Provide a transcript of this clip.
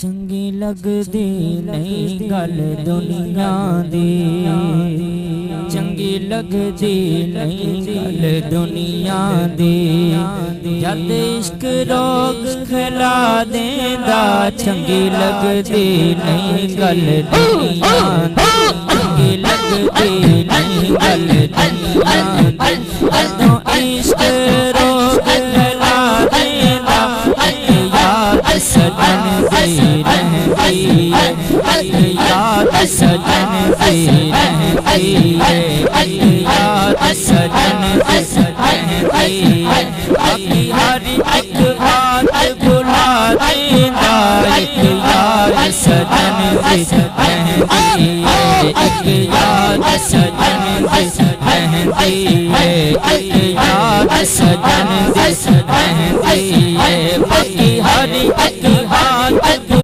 چنگی لگدی نہیں گل دنیا دی، چنگی لگدی نہیں گل دنیا دی، جد عشق روگ کھلا دیندا، چنگی لگدی نہیں گل دنیا دی، چنگی لگدی نہیں گل دنیا دی، جدوں عشق روگ کھلا دیندا، یاد سجن دی رہندی ہے، یاد سجن دی رہندی ہے، یاد سجن دی رہندی ہے، باقی ہر ایک بات بھلا دیندا، ایک یاد سجن دی رہندی ہے، ایک یاد سجن دی رہندی ہے، ایک یاد سجن دی رہندی ہے، باقی ہر ایک